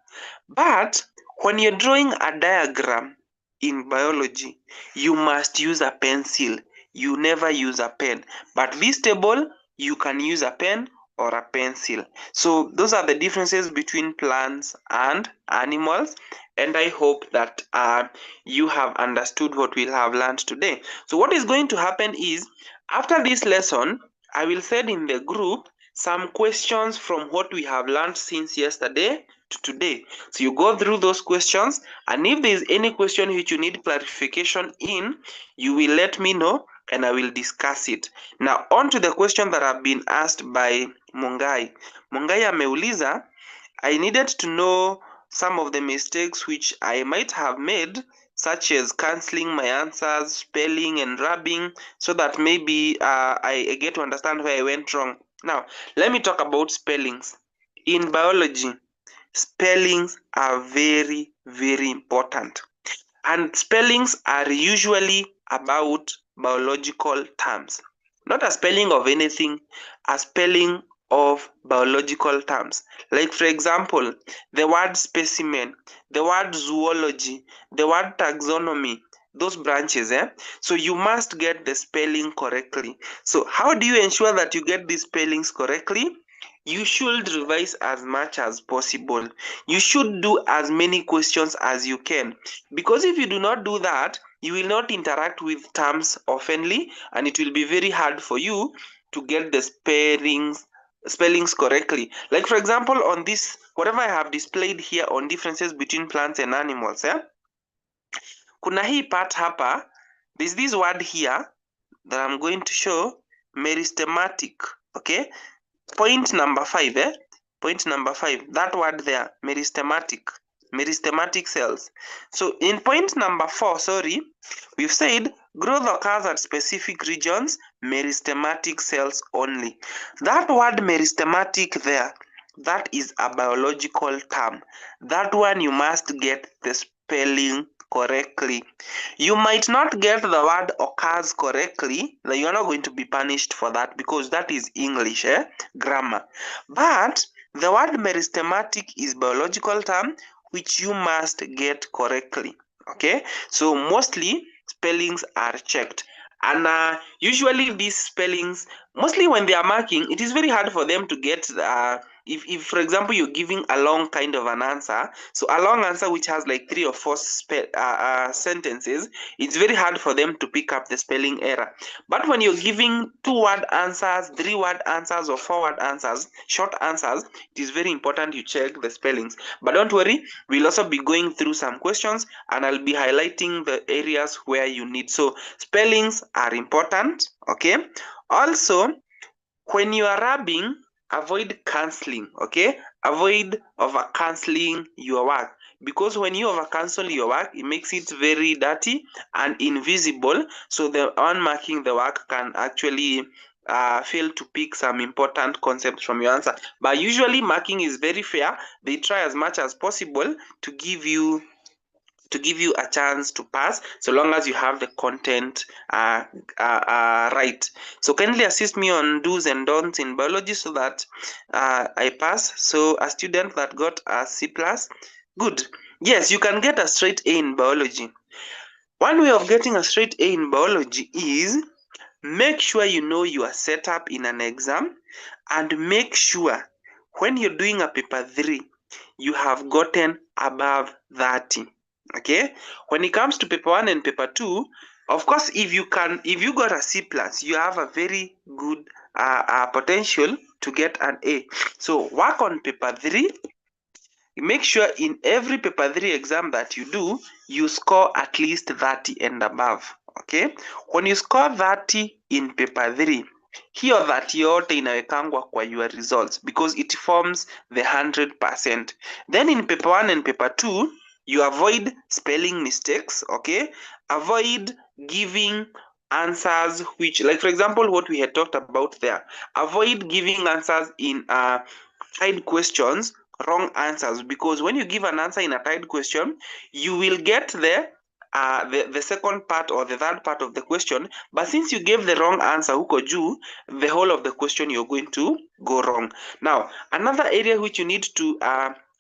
Speaker 1: But when you're drawing a diagram in biology, you must use a pencil. You never use a pen. But this table, you can use a pen or a pencil. So those are the differences between plants and animals. And I hope that you have understood what we have learned today. So what is going to happen is, after this lesson, I will send in the group some questions from what we have learned since yesterday to today. So you go through those questions, and if there is any question which you need clarification in, you will let me know and I will discuss it. Now on to the question that have been asked by Mungai. Mungai ameuliza, I needed to know some of the mistakes which I might have made, such as cancelling my answers, spelling and rubbing, so that maybe I get to understand where I went wrong. Now, let me talk about spellings. In biology, spellings are very, very important. And spellings are usually about biological terms. Not a spelling of anything, a spelling of biological terms. Like, for example, the word specimen, the word zoology, the word taxonomy, those branches. So you must get the spelling correctly. So how do you ensure that you get these spellings correctly? You should revise as much as possible. You should do as many questions as you can. Because if you do not do that, you will not interact with terms oftenly, and it will be very hard for you to get the spellings correctly. Like, for example, on this, whatever I have displayed here on differences between plants and animals, kuna hii part hapa, there's this word here that I'm going to show, meristematic. Okay, point number 5, point number 5, that word there, meristematic cells. So in point number 4, sorry, we've said growth occurs at specific regions, meristematic cells only. That word meristematic there, that is a biological term. That one you must get the spelling correctly. You might not get the word occurs correctly, that you are not going to be punished for that because that is English, grammar. But the word meristematic is biological term which you must get correctly. Okay, so mostly spellings are checked, and usually these spellings, mostly when they are marking, it is very hard for them to get if for example you're giving a long kind of an answer, so a long answer which has like 3 or 4 sentences, it's very hard for them to pick up the spelling error. But when you're giving 2-word answers, 3-word answers, or 4-word answers, short answers, it is very important you check the spellings. But don't worry, we'll also be going through some questions and I'll be highlighting the areas where you need. So spellings are important. Okay, also when you are rubbing, avoid cancelling. Okay, avoid over cancelling your work, because when you over cancel your work, it makes it very dirty and invisible, so the one marking the work can actually fail to pick some important concepts from your answer. But usually marking is very fair. They try as much as possible to give you a chance to pass, so long as you have the content right. So kindly assist me on do's and don'ts in biology so that I pass. So a student that got a C plus, good. Yes, you can get a straight A in biology. One way of getting a straight A in biology is make sure you know your setup in an exam, and make sure when you're doing a paper 3, you have gotten above 30. Okay, when it comes to paper 1 and paper 2, of course, if you got a C plus, you have a very good potential to get an A. So work on paper 3. Make sure in every paper 3 exam that you do, you score at least 30 and above. Okay, when you score 30 in paper 3, hiyo 30 yote inawekangwa kwa your results because it forms the 100%. Then in paper 1 and paper 2, you avoid spelling mistakes. Okay, avoid giving answers which, like for example what we had talked about there, avoid giving answers in tied questions, wrong answers, because when you give an answer in a tied question, you will get the second part or the third part of the question, but since you gave the wrong answer huko juu, the whole of the question you're going to go wrong. Now another area which you need to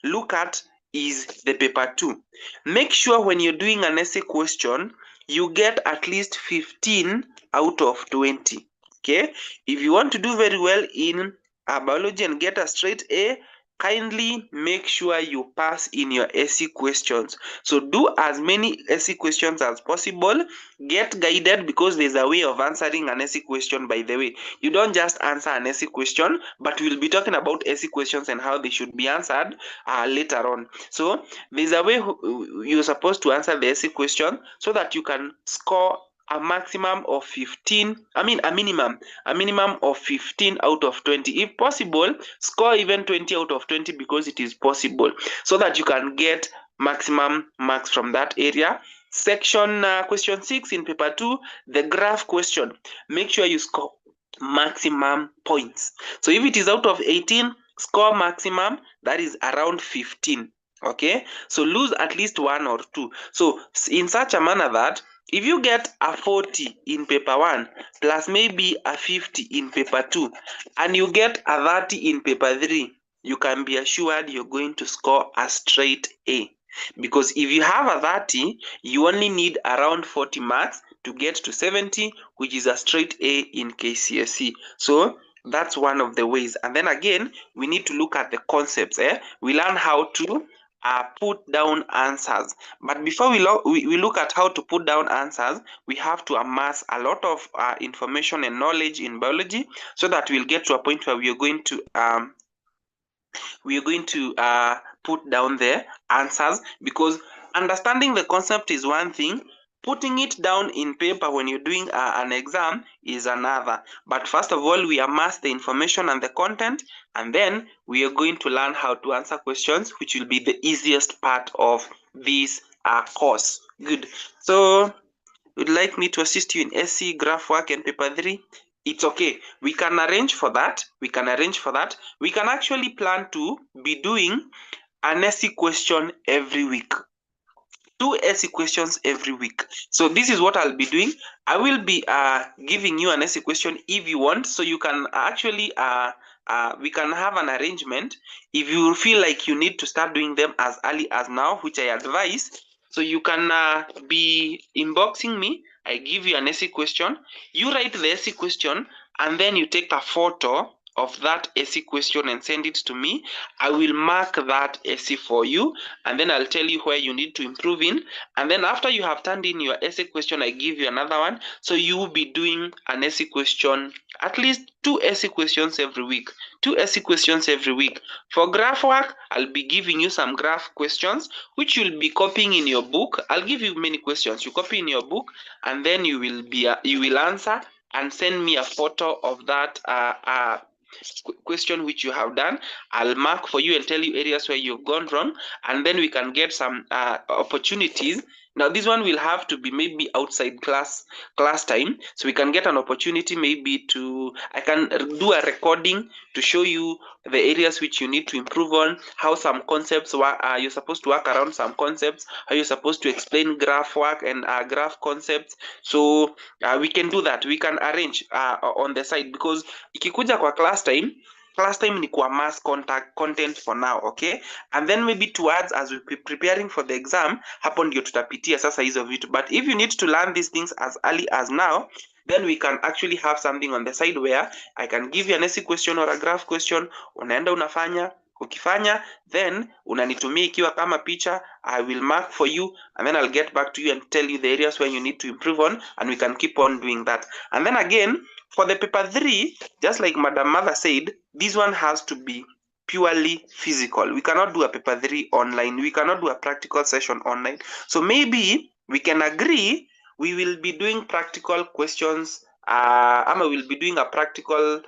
Speaker 1: look at is the paper 2. Make sure when you're doing an essay question, you get at least 15 out of 20. Okay, if you want to do very well in biology and get a straight A, kindly make sure you pass in your essay questions. So do as many essay questions as possible. Get guided, because there's a way of answering an essay question. By the way, you don't just answer an essay question, but we'll be talking about essay questions and how they should be answered later on. So there's a way you're supposed to answer the essay question so that you can score a maximum of 15, a minimum of 15 out of 20. If possible, score even 20 out of 20 because it is possible, so that you can get maximum marks from that area. Section question 6 in paper 2, the graph question. Make sure you score maximum points. So if it is out of 18, score maximum, that is around 15. Okay, so lose at least 1 or 2. So in such a manner that if you get a 40 in paper 1 plus maybe a 50 in paper 2 and you get a 30 in paper 3, you can be assured you're going to score a straight A. Because if you have a 30, you only need around 40 marks to get to 70, which is a straight A in KCSE. So that's one of the ways. And then again, we need to look at the concepts. We learn how to put down answers. But before we look at how to put down answers, we have to amass a lot of information and knowledge in biology, so that we'll get to a point where we are going to put down the answers. Because understanding the concept is one thing, putting it down in paper when you're doing an exam is another. But first of all, we amass the information and the content, and then we are going to learn how to answer questions, which will be the easiest part of this course. Good. So would like me to assist you in SC, graph work, and paper 3? It's okay. We can arrange for that. We can actually plan to be doing an SC question every week. 2 essay questions every week. So this is what I'll be doing. I will be giving you an essay question if you want, so you can actually we can have an arrangement if you feel like you need to start doing them as early as now, which I advise. So you can be inboxing me. I give you an essay question. You write the essay question and then you take a photo of that essay question and send it to me. I will mark that essay for you, and then I'll tell you where you need to improve in. And then after you have turned in your essay question, I give you another one. So you will be doing an essay question, at least 2 essay questions every week. 2 essay questions every week. For graph work, I'll be giving you some graph questions, which you'll be copying in your book. I'll give you many questions. You copy in your book, and then you will answer and send me a photo of that question which you have done. I'll mark for you and tell you areas where you've gone wrong, and then we can get some opportunities. Now this one will have to be maybe outside class time, so we can get an opportunity maybe to, I can do a recording to show you the areas which you need to improve on, how some concepts you're supposed to work around some concepts, how you're supposed to explain graph work and graph concepts. So we can do that. We can arrange on the side, because ikikuja kwa class time ni kwa mass content for now, okay? And then maybe towards as we preparing for the exam, hapo ndio tutapitia sasa hizo vitu. But if you need to learn these things as early as now, then we can actually have something on the side where I can give you an essay question or a graph question, unaenda unafanya, ukifanya then unanitumia ikiwa kama picha, I will mark for you, and then I'll get back to you and tell you the areas where you need to improve on, and we can keep on doing that. And then again, for the paper 3, just like Madam Mother said, this one has to be purely physical. We cannot do a paper 3 online. We cannot do a practical session online. So maybe we can agree we will be doing practical questions, ama we'll be doing a practical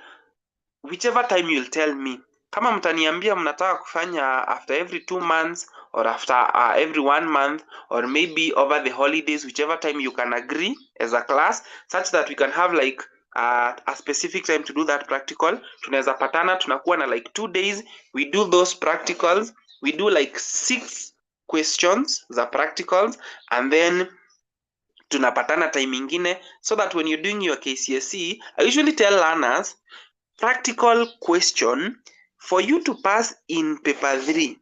Speaker 1: whichever time you'll tell me. Kama mtaniambia mnataka kufanya after every 2 months or after every 1 month, or maybe over the holidays, whichever time you can agree as a class, such that we can have like a specific time to do that practical. Tunaweza patana, tunakuwa na like 2 days, we do those practicals, we do like 6 questions za practicals, and then tunapatana time ingine, so that when you're doing your KCSE, I usually tell learners, practical question, for you to pass in paper 3,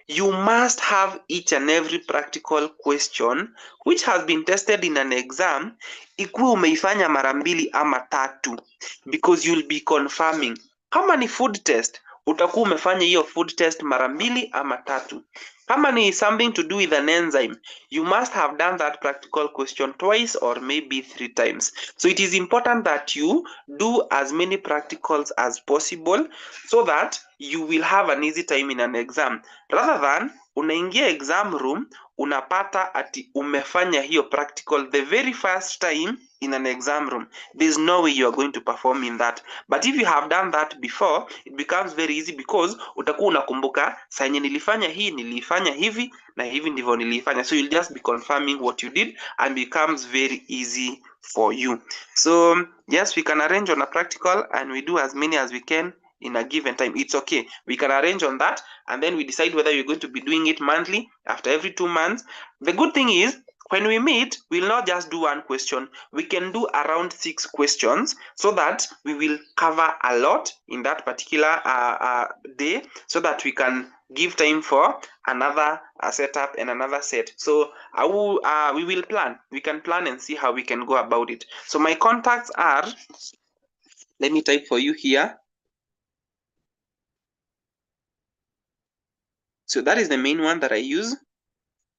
Speaker 1: you must have each and every practical question which has been tested in an exam ikuwe umeifanya mara 2 ama 3, because you'll be confirming. Kama ni food test, utakuwa umefanya hiyo food test mara 2 ama 3. Kama ni something to do with an enzyme, you must have done that practical question twice or maybe 3 times. So it is important that you do as many practicals as possible, so that you will have an easy time in an exam, rather than unaingia exam room unapata ati umefanya hiyo practical the very first time in an exam room. There's no way you are going to perform in that. But if you have done that before, it becomes very easy, because utakuwa unakumbuka saa yenye nilifanya hii, nilifanya hivi na hivi ndivyo nilifanya. So you'll just be confirming what you did, and becomes very easy for you. So yes, we can arrange on a practical, and we do as many as we can in a given time. It's okay. We can arrange on that, and then we decide whether you're going to be doing it monthly, after every 2 months. The good thing is, when we meet, we'll not just do 1 question. We can do around 6 questions, so that we will cover a lot in that particular day, so that we can give time for another setup and another set. So we will plan. We can plan and see how we can go about it. So my contacts are, let me type for you here. So that is the main one that I use,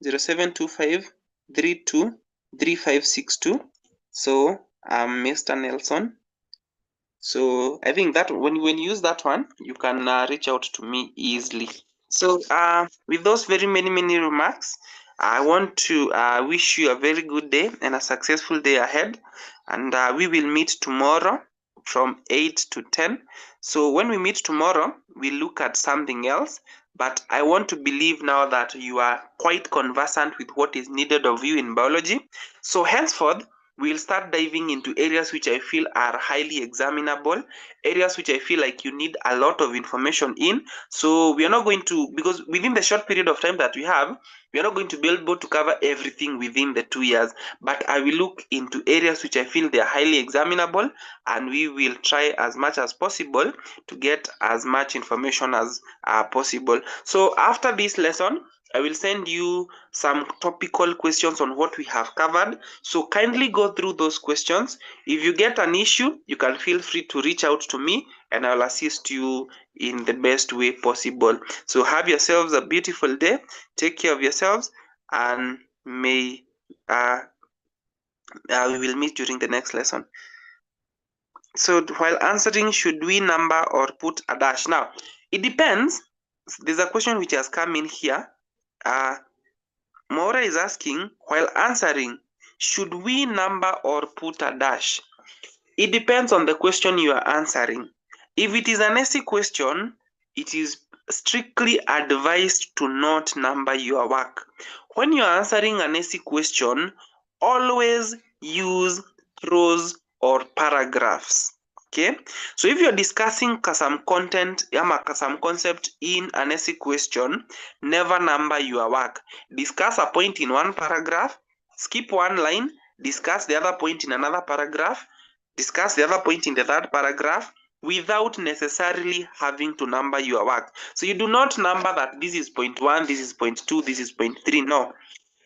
Speaker 1: 0725 32 3562. So I'm Mr. Nelson. So I think that when you use that one, you can reach out to me easily. So with those very many remarks, I want to wish you a very good day and a successful day ahead. And we will meet tomorrow from 8 to 10. So when we meet tomorrow, we look at something else. But I want to believe now that you are quite conversant with what is needed of you in biology. So henceforth, we'll start diving into areas which I feel are highly examinable, areas which I feel like you need a lot of information in. So we are not going to, because within the short period of time that we have, we are not going to be able to cover everything within the 2 years, but I will look into areas which I feel they are highly examinable, and we will try as much as possible to get as much information as possible. So after this lesson, I will send you some topical questions on what we have covered. So kindly go through those questions. If you get an issue, you can feel free to reach out to me and I'll assist you in the best way possible. So have yourselves a beautiful day. Take care of yourselves, and may we will meet during the next lesson. So while answering, should we number or put a dash? Now, it depends. There's a question which has come in here. Maura is asking, while answering, should we number or put a dash? It depends on the question you are answering. If it is an essay question, it is strictly advised to not number your work. When you are answering an essay question, always use prose or paragraphs. Okay, so if you're discussing some content, some concept in an essay question, never number your work. Discuss a point in one paragraph, skip one line, discuss the other point in another paragraph, discuss the other point in the third paragraph, without necessarily having to number your work. So you do not number that this is point 1, this is point 2, this is point 3. No.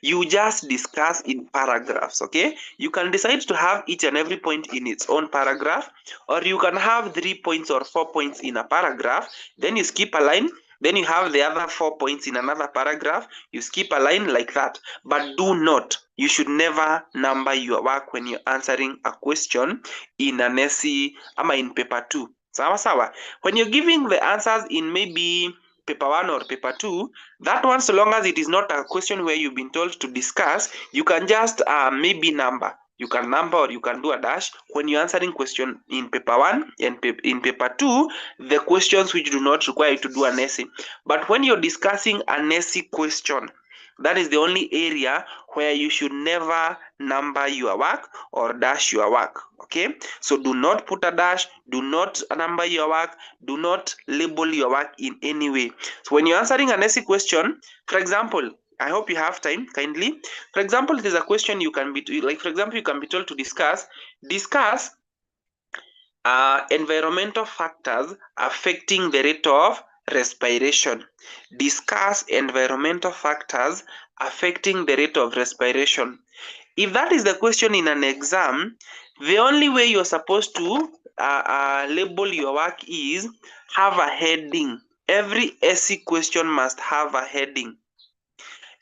Speaker 1: You just discuss in paragraphs, okay? You can decide to have each and every point in its own paragraph, or you can have 3 points or 4 points in a paragraph, then you skip a line, then you have the other 4 points in another paragraph, you skip a line like that. But do not, you should never number your work when you're answering a question in an essay, in paper 2. Sawa sawa. When you're giving the answers in maybe paper 1 or paper 2, that one, so long as it is not a question where you've been told to discuss, you can just maybe number. You can number or you can do a dash when you're answering question in paper 1 and in paper 2, the questions which do not require you to do an essay. But when you're discussing an essay question, that is the only area where you should never number your work or dash your work. Okay, so do not put a dash, do not number your work, do not label your work in any way. So when you're answering an essay question, for example, I hope you have time, kindly. For example, there's a question you can be, like, for example, you can be told to discuss environmental factors affecting the rate of respiration. Discuss environmental factors affecting the rate of respiration. If that is the question in an exam, the only way you're supposed to label your work is have a heading. Every essay question must have a heading.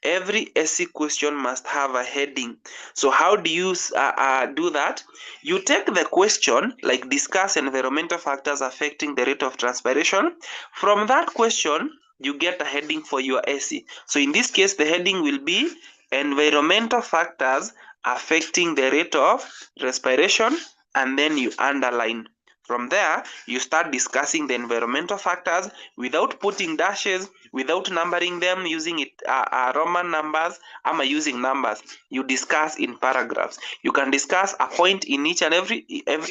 Speaker 1: Every essay question must have a heading. So how do you do that? You take the question, like discuss environmental factors affecting the rate of transpiration. From that question, you get a heading for your essay. So in this case, the heading will be environmental factors affecting the rate of respiration, and then you underline. From there, you start discussing the environmental factors without putting dashes, without numbering them using Roman numbers, using numbers. You discuss in paragraphs. You can discuss a point in each and every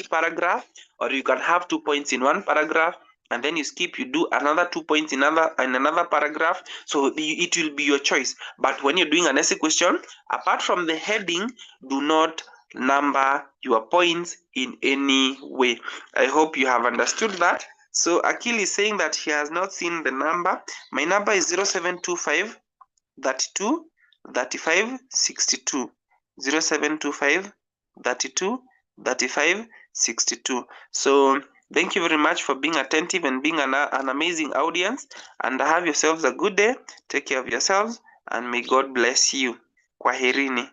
Speaker 1: paragraph, or you can have 2 points in one paragraph, and then you skip, you do another 2 points in another paragraph. So it will be your choice. But when you're doing an essay question, apart from the heading, do not number your points in any way. I hope you have understood that. So Akil is saying that he has not seen the number. My number is 0725 32 35 62. 0725 32 35 62. So thank you very much for being attentive and being an amazing audience. And have yourselves a good day. Take care of yourselves, and may God bless you. Kwaherini.